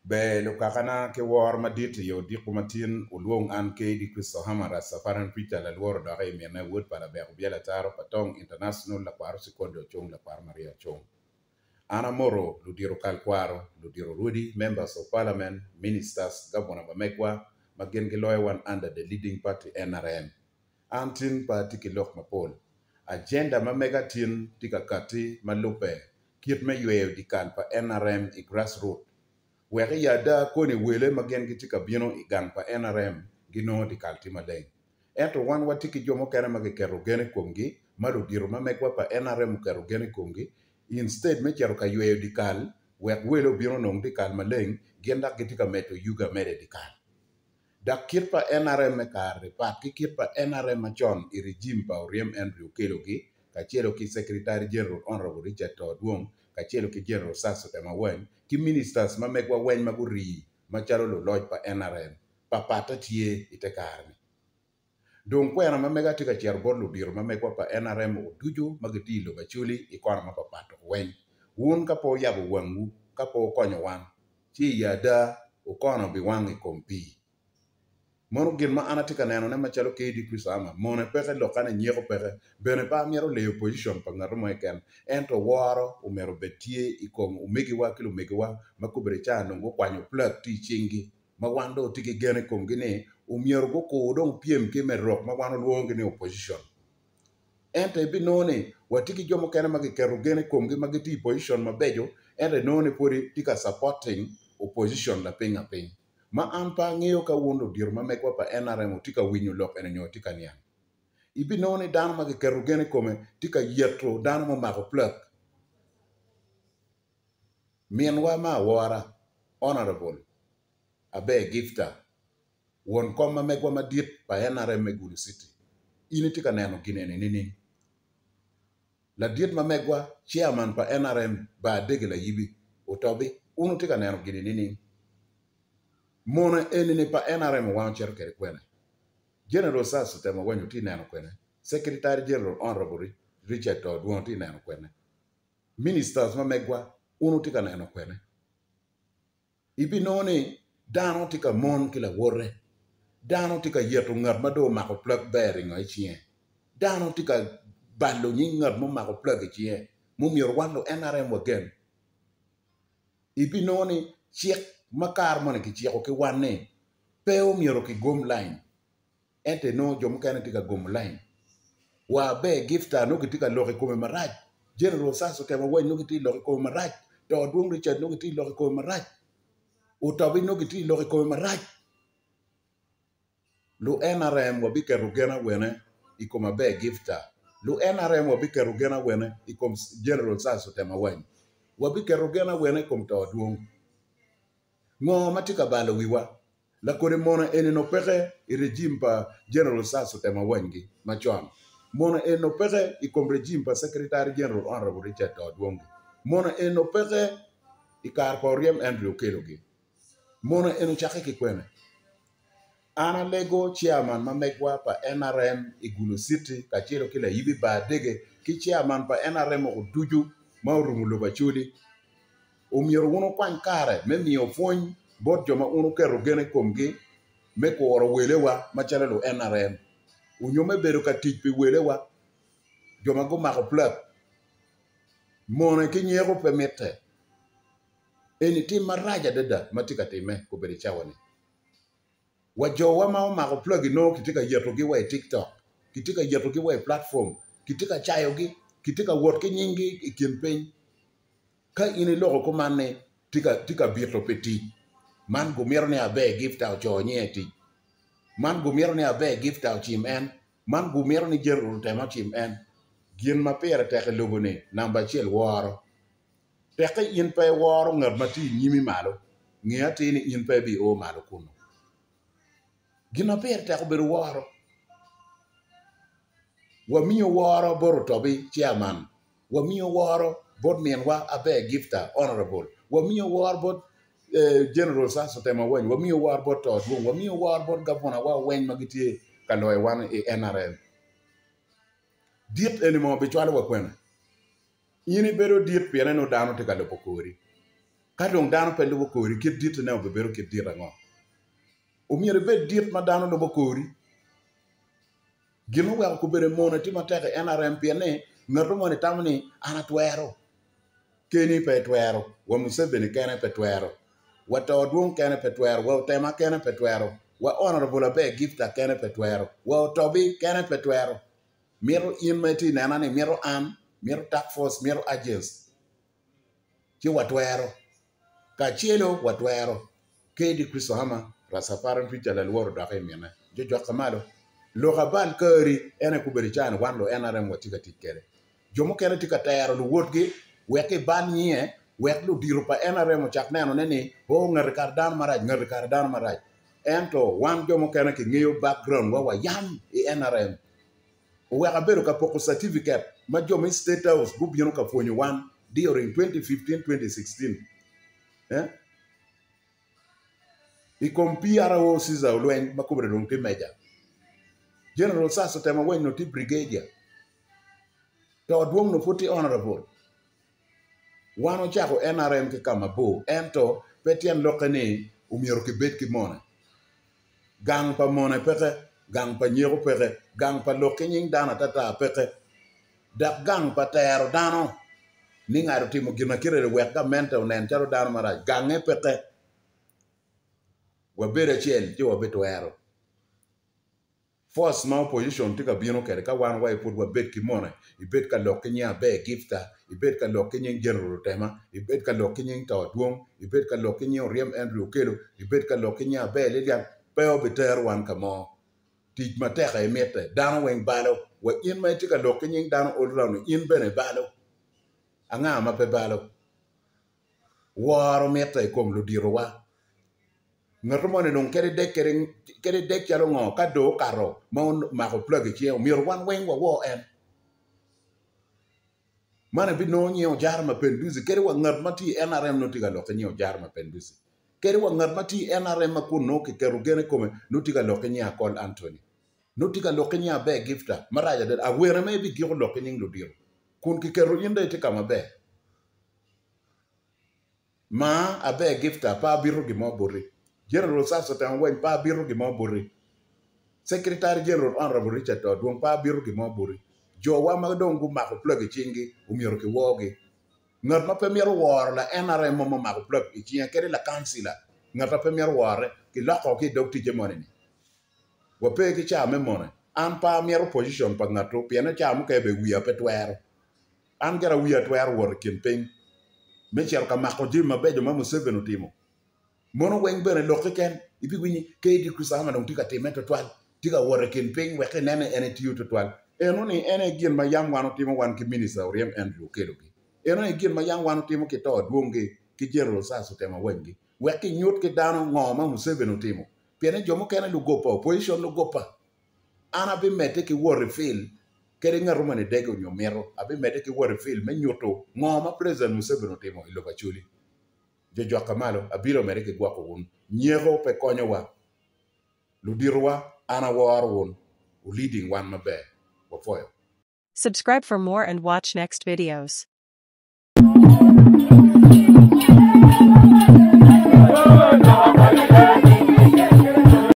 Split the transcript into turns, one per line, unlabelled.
Be lo kakana ke war madit yo di kumatin ulwong an ke di Kristo hamara safaran pita la luoro da re mena wood para be biela taro patong international la kwaro sekondo chong la kwaro Maria chong. Ana moro ludiro kalkwaro ludiro rudi members of parliament ministers governor mamekwa magen giloy one under the leading party NRM. Antin party kilok mapol. Agenda mamega tin tikakati malupe kit me yweyo dikan pa NRM i grassroots weke yada kone wele magen giti ka bino igang pa NRM gino di kalti maleng. Ento wan watiki jomo kere magi kero gene kongi, malu diro mamekwa pa NRM kero gene kongi, instead me kero ka yweyo di kal, wek welo bino nong di kal maleng, genda giti ka meto yuga mere di kal. Dak kit pa NRM me kare, pat ki kit pa NRM machon i regime pa Oriem Andrew Kelogi, ka chelo ki Secretary General Honorable Richard Todwong, ka chelo ki General Sasso Temaweng, ki ministers ma megwa weny maguri machalo lo loj pa NRM pa pata tie ite karni don kwena ma mega tika chiar borlo biro ma megwa pa NRM o tuju magitilo bachuli ikona ma papato weny wun kapo yabo wangu kapo konyo wan chi yada ukona bi wangi kompi mono gin ma anatika neno ne machalo KD Kusama mone peke lokane nyeko peke bene pa miero le opposition pa ngarumo eken ento waro umero betie ikom umegi wa kilo umegi wa makubre chano ngo kwanyo plug ti chingi mawando tiki gene kom gine umiero go ko dong piem ke merok mawano luongi ni opposition ente bi none watiki jomo kene magi kero gene kom gi magiti opposition mabejo ente none pori tika supporting opposition la pinga ping ma ampa ng'eyo ka wuondo dir ma mekwa pa NRM tika winyo lok ene nyo tika niang. Ibi noni dano ma gikeru gene kome tika yetro dano ma mako plek. Mienwa ma wara, honorable, abe gifta, won kom ma mekwa ma dit pa NRM Megulu City. Ini tika neno ginene nini. La dit ma mekwa chairman pa NRM ba dege la yibi, utobi, unu tika neno ginene nini. Mona enini pa NRM wancher kere kwene. General Sasso Temaweng ti neno kwene. Secretary General Honorable Richard Todwong ti neno kwene. Ministers ma megwa unu tika neno kwene. Ibi noni dano tika mon kila wore. Dano tika yeto ngat mado mako plug bearing o ichie. Dano tika balo nyi ngat mo mako plug ichie. Mumior wando NRM again. Ibi noni chiek makar mone ki chieko ki wane. Peo mioro ki gom line. Ente no jomo kane tika gom line. Wa be gifta no kitika loke kome maraj. General Sasso Temaweng no kiti loke kome maraj. Todwong Richard no kiti loke kome maraj. Utabi no kiti loke kome maraj. Lu NRM wabike rugena wene ikoma be gifta. Lu NRM wabike rugena wene ikom General Sasso Temaweng. Wabike rugena wene kom Todwong. Ngo matika balo wiwa. La kore mona ene no peke i regime pa General Sasso Temaweng machon. Mona eno peke i kom regime pa Secretary General Honorable Richard Todwong. Mona eno peke i kar pa Oriem Andrew Kelogi. Mona eno chake ki kwene. Ana lego chairman ma megwa pa NRM Igulu City kachiro kila yibi ba dege ki chairman pa NRM o duju ma urumulo bachuli. Umioro uno kwan kare me miyo fony bot joma uno kero gene komgi me kuoro welewa machalo lo NRM. Unyome bedo ka tich pi welewa joma go mako plug. Mone ki nyiego pemete. Eni tim maraja deda matika time kuberi chawani. Wajowa ma mako plug no kitika yeto gi we TikTok. Kitika yeto gi we platform. Kitika chayo gi. Kitika wot ki nyingi ikin piny. Ka ini loko kumane tika bito peti. Man gumiero ni abe gifta ocho nyeti. Man gumiero ni abe gifta ochim en. Man gumiero ni General Tema chim en. Gien ma pere teke logo ni namba chiel waro. Teke in pe waro ngat mati nyimi malo. Ngia tini in pe bi o malo kuno. Gien ma pere teke beru waro. Wamiyo waro boro tobi chairman. Wamiyo waro bod mienwa abe gifta honorable. Wamiyo waro bod General Sasso Temaweng. Wamiyo waro bod Todwong. Wamiyo waro bod governor wa weny magitie kaloy wan e NRM. Diet enimo bichwalo wakwena. Ini bedo diet piene no dano tika lopo kori. ka dong dano pe lo kori kit dit ne obero kit dit ngo umiere be dit ma dano lo kori gino wa ko bere mona ti mateke NRM piene ngato mo ne tamni ana twero keni pe twero wa Museveni kene pe twero wa Todwong kene pe twero wa Tema kene pe twero wa Honorable Abe Gifta kene pe twero wa Toby kene pe twero miro in meti nana ni miro an miro task force miro agents ki wa twero ka chielo wa twero kedi Kristo hama rasaparan picha la luoro da kai mena jojo kamalo lo gabal kari ene kuberi chan wan lo NRM watika tikere jomo kene tika tayaro lu wotgi weke ban nie wek lu diru pa NRM chak neno neni ho ngar kardan maraj ento wan jomo kene ki ngiyo background wa yam e NRM o weka beru ka poko certificate ma jomo state house gubino ka fonyo wan during 2015-2016 i kompiara o siza ulwen makubre dong ti meja General Sasso tema wen no ti brigadier Todwong no futi honorable wano chako NRM ke kama bo ento petian lokane umiero ke bet ki mona gang pa mona peke gang pa nyero peke gang pa lokenying dana tata peke dak gang pa tero dano ni ngaro timo gina kirere weka menta unen charo dano maraj gange peke wabere chiel jo wabeto ero force ma opposition tika bino kere ka wan wa ipod wabet ki mona ibet ka lokenya Abe Gifta ibet ka lokenya General Tema ibet ka lokenya Todwong ibet ka lokenya Riem Andrew Kelo ibet ka lokenya Abe Lilian peo beter wan kamo tij mateka emete dano weng balo wa in ma tika lokenya dano olrano in bene balo anga ma pe balo waro mete kom lo dirowa ngato mo ne non kere dek chalo ngo ka do karo ma ko plug chi o mir wan wen wo en mana bi no nyeo jar ma penduzi kere wa ngat mati NRM no tiga lo nyeo jar ma penduzi kere wa ngat mati NRM ma ko no ke keru gene kome no tiga lo nyea Col Anthony no tiga lo nyea Abe Gifta maraja de awere me bi giro lo nyeng lo diro kun ki keru yinde tika mabe ma Abe Gifta pa biru gi mo bori General Sasso tan wen pa biru gi mo bori Secretary General Honorable Richard Todwong pa biru gi mo bori jo wa ma dongu ma ko plug chingi umiero ki wogi ngat ma pe miero wor la NRM mo ma ko plug chingi kere la councilor ngat pe miero wor ki la ko ki dokti jemone ni wa pe ki cha me mone an pa miero position pa ngato piena cha mu ke be wiya pe twero an gara wiya twero wor kin ping me cher ka ma ko jima be jo ma Museveni timo mono weng bere lokeken ipi wini kedi kusama dong tika temeto twal tika wore kin ping weke nene ene tiyo to twal eno ni ene gien ma yang wano timo wan ki minister Riem Andrew Kelo ki eno ni gien ma yang wano timo ki Todwong ki General Sasso tema wengi weke nyot ki dano ngoma Museveni timo piene jomo kene lu gopa opposition lu gopa ana bi mete ki wore fil kere ngarumo ne dego nyomero abi mete ki wore fil me nyoto ngoma President Museveni timo ilo bachuli jojo kamalo abiro mere ke gwako won nyego pe konyo wa ludirwa ana war won leading one mabe wa foyo.
Subscribe for more and watch next videos.